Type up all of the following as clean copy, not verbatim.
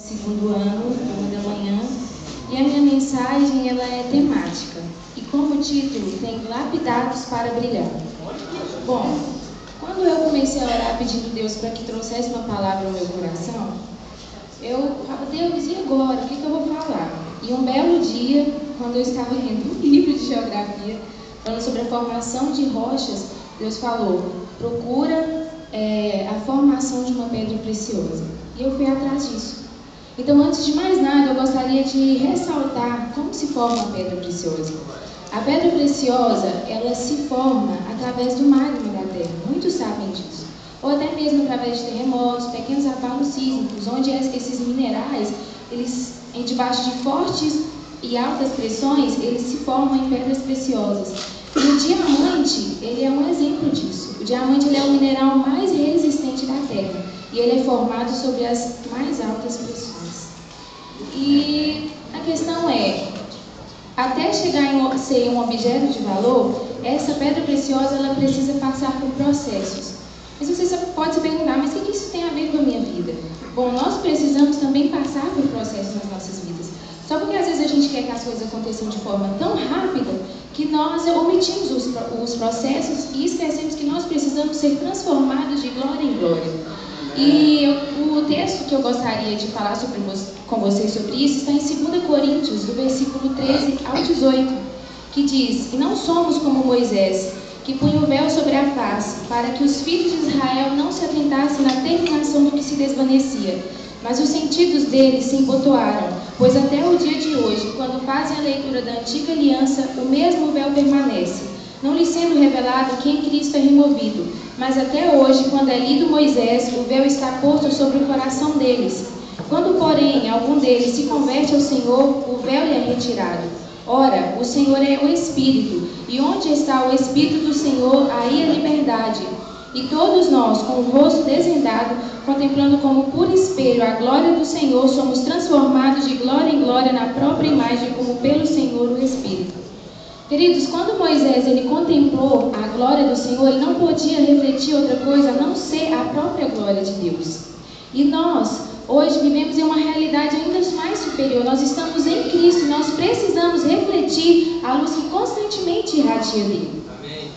Segundo ano, turma da manhã, e a minha mensagem ela é temática. E como título tem Lapidados para Brilhar. Bom, quando eu comecei a orar pedindo a Deus para que trouxesse uma palavra ao meu coração, eu falava, Deus, e agora? O que eu vou falar? E um belo dia, quando eu estava lendo um livro de geografia, falando sobre a formação de rochas, Deus falou, procura a formação de uma pedra preciosa. E eu fui atrás disso. Então, antes de mais nada, eu gostaria de ressaltar como se forma a pedra preciosa. A pedra preciosa, ela se forma através do magma da Terra. Muitos sabem disso. Ou até mesmo através de terremotos, pequenos abalos sísmicos, onde esses minerais, eles, debaixo de fortes e altas pressões, eles se formam em pedras preciosas. E o diamante, ele é um exemplo disso. O diamante ele é o mineral mais resistente da Terra. E ele é formado sobre as mais altas pressões. E a questão é, até chegar a ser um objeto de valor, essa pedra preciosa ela precisa passar por processos. Mas você pode se perguntar, mas o que isso tem a ver com a minha vida? Bom, nós precisamos também passar por processos nas nossas vidas. Só porque às vezes a gente quer que as coisas aconteçam de forma tão rápida que nós omitimos os processos e esquecemos que nós precisamos ser transformados de glória em glória. E o texto que eu gostaria de falar com vocês sobre isso está em 2 Coríntios, do versículo 13 ao 18, que diz, e não somos como Moisés, que punha o véu sobre a face, para que os filhos de Israel não se atentassem na terminação do que se desvanecia, mas os sentidos deles se embotoaram, pois até o dia de hoje, quando fazem a leitura da antiga aliança, o mesmo véu permanece, não lhe sendo revelado que em Cristo é removido, mas até hoje, quando é lido Moisés, o véu está posto sobre o coração deles. Quando, porém, algum deles se converte ao Senhor, o véu lhe é retirado. Ora, o Senhor é o Espírito, e onde está o Espírito do Senhor, aí a liberdade. E todos nós, com o rosto desvendado, contemplando como por espelho a glória do Senhor, somos transformados de glória em glória na própria imagem, como pelo Senhor o Espírito. Queridos, quando Moisés ele contemplou a glória do Senhor, ele não podia refletir outra coisa a não ser a própria glória de Deus. E nós, hoje, vivemos em uma realidade ainda mais superior. Nós estamos em Cristo, nós precisamos refletir a luz que constantemente irradia dele. Amém.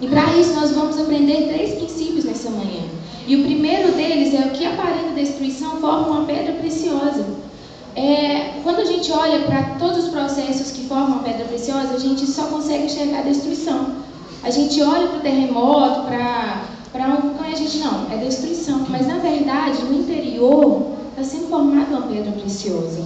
E para isso nós vamos aprender 3 princípios nessa manhã. E o primeiro deles é o que aparenta destruição forma uma pedra preciosa. Quando a gente olha para todos os processos que formam a pedra preciosa, a gente só consegue enxergar a destruição. A gente olha para o terremoto, para um vulcão e a gente não, é destruição. Mas na verdade, no interior, está sendo formada uma pedra preciosa.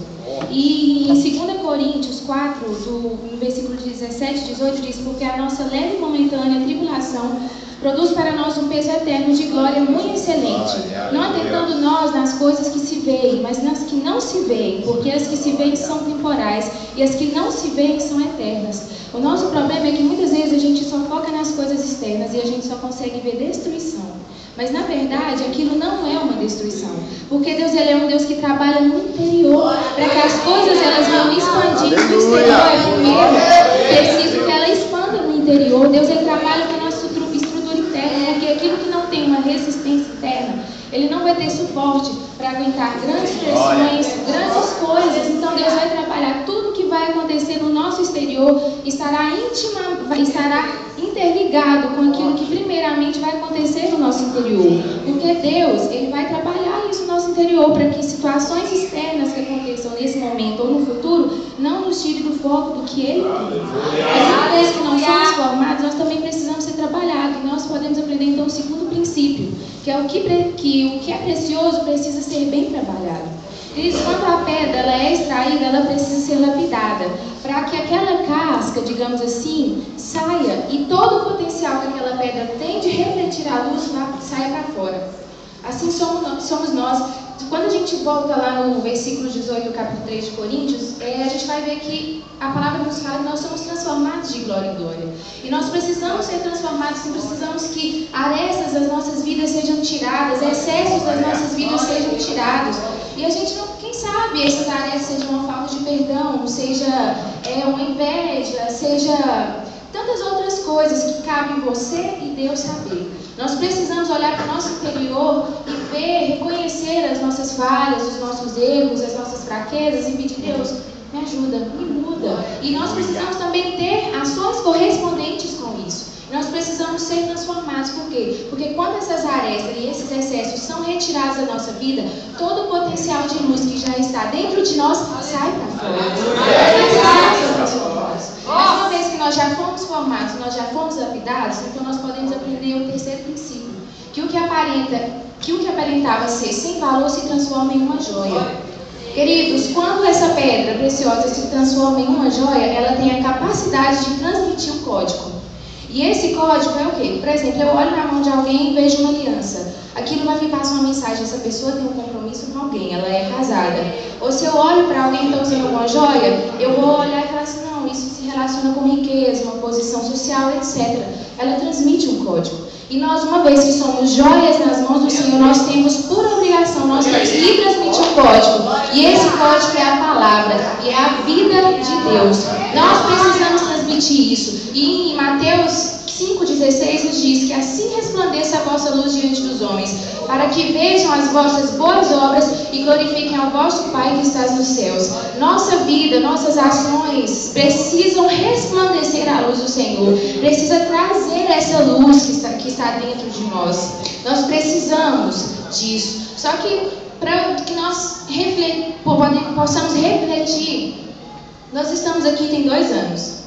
E em 2 Coríntios 4, no versículo 17 e 18, diz, porque a nossa leve e momentânea tribulação produz para nós um peso eterno de glória muito excelente, não atentando nós nas coisas que se veem, mas nas que não se veem, porque as que se veem são temporais e as que não se veem são eternas. O nosso problema é que muitas vezes a gente só foca nas coisas externas e a gente só consegue ver destruição. Mas na verdade aquilo não é uma destruição, porque Deus ele é um Deus que trabalha no interior, para que as coisas elas vão expandindo no exterior. É primeiro preciso que ela expanda no interior. Deus ele trabalha com a nossa estrutura interna, porque aquilo que não tem uma resistência interna, ele não vai ter suporte para aguentar grandes pressões, grandes coisas. Então Deus vai trabalhar tudo que vai acontecer no nosso exterior, estará interligado com aquilo que primeiramente vai acontecer no nosso interior. Porque Deus, ele vai trabalhar isso no nosso interior para que situações externas que aconteçam nesse momento ou no futuro não nos tire do foco do que ele tem. Mas uma vez que nós somos formados, nós também precisamos ser trabalhados. E nós podemos aprender então o segundo princípio, que é o que é precioso precisa ser bem trabalhado. Queridos, quando a pedra ela é extraída, ela precisa ser lapidada, para que aquela casca, digamos assim, saia e todo o potencial que aquela pedra tem de refletir a luz saia para fora. Assim somos nós. Quando a gente volta lá no versículo 18 do capítulo 3 de Coríntios, a gente vai ver que a palavra nos fala que nós somos transformados de glória em glória. E nós precisamos ser transformados, precisamos que arestas das nossas vidas sejam tiradas, excessos das nossas vidas sejam tirados. E a gente não, quem sabe, essas arestas sejam uma falta de perdão, seja uma inveja, seja tantas outras coisas que cabem você e Deus saber. Nós precisamos olhar para o nosso interior e ver, reconhecer as nossas falhas, os nossos erros, as nossas fraquezas e pedir: Deus, me ajuda, me muda. E nós precisamos também ter ações correspondentes com isso. Nós precisamos ser transformados. Por quê? Porque quando essas arestas e esses excessos são retirados da nossa vida, todo o potencial de luz que já está dentro de nós sai para fora. Mas uma vez que nós já fomos formados, nós já fomos lapidados, então nós podemos aprender o terceiro princípio. Que o que aparentava ser sem valor se transforma em uma joia. Queridos, quando essa pedra preciosa se transforma em uma joia, ela tem a capacidade de transmitir um código. E esse código é o quê? Por exemplo, eu olho na mão de alguém e vejo uma aliança. Aquilo vai me passar uma mensagem: essa pessoa tem um compromisso com alguém, ela é casada. Ou se eu olho para alguém que está usando uma joia, eu vou olhar e falar assim: não, isso se relaciona com riqueza, uma posição social, etc. Ela transmite um código. E nós, uma vez que somos joias nas mãos do Senhor, nós temos por obrigação, nós temos que transmitir um código. E esse código é a palavra, e é a vida de Deus. Nós precisamos transmitir isso. E em Mateus 5,16 nos diz que assim resplandeça a vossa luz diante dos homens, para que vejam as vossas boas obras e glorifiquem ao vosso Pai que está nos céus. Nossa vida, nossas ações precisam resplandecer a luz do Senhor, precisa trazer essa luz que está dentro de nós. Nós precisamos disso. Só que para que nós possamos refletir, nós estamos aqui tem 2 anos.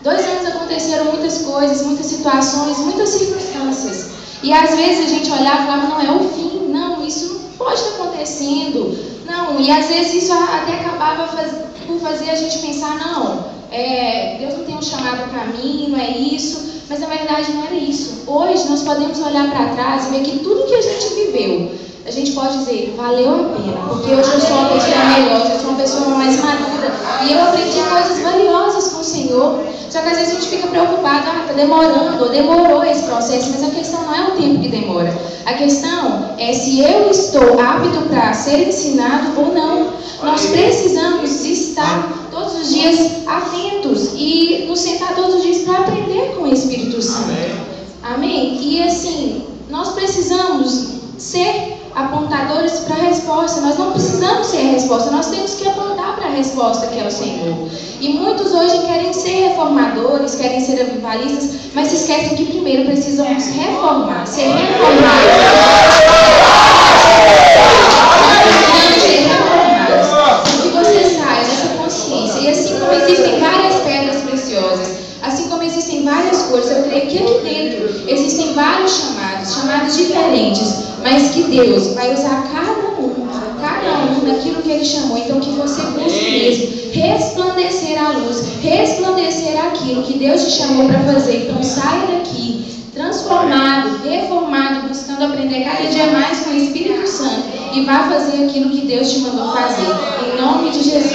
2 anos aconteceram muitas coisas, muitas situações, muitas circunstâncias. E às vezes a gente olhava e falava: não, é o fim, não, isso não pode estar acontecendo. Não, e às vezes isso até acabava por fazer a gente pensar: não, Deus não tem um chamado para mim, não é isso. Mas na verdade não era isso. Hoje nós podemos olhar para trás e ver que tudo que a gente viveu, a gente pode dizer: valeu a pena, porque hoje eu sou uma pessoa melhor, eu sou uma pessoa mais madura e eu aprendi coisas valiosas com o Senhor. Só que às vezes a gente fica preocupado: está demorando, ou demorou esse processo. Mas a questão não é o tempo que demora. A questão é se eu estou apto para ser ensinado ou não. Nós precisamos estar todos os dias atentos e nos sentar todos os dias para aprender com o Espírito Santo. Amém? E assim, nós precisamos ser apontadores para a resposta. Nós não precisamos ser a resposta, nós temos que apontar para a resposta, que é o Senhor. E muitos hoje querem ser reformadores, querem ser avivalistas, mas se esquecem que primeiro precisamos reformar, ser reformados. Que você saia dessa consciência. E assim como existem várias pedras preciosas, assim como existem várias cores, eu creio que aqui dentro existem vários chamados diferentes, mas que Deus vai usar cada um naquilo que Ele chamou. Então que você busque mesmo resplandecer a luz, resplandecer aquilo que Deus te chamou para fazer. Então saia daqui transformado, reformado, buscando aprender cada dia mais com o Espírito Santo e vá fazer aquilo que Deus te mandou fazer. Em nome de Jesus.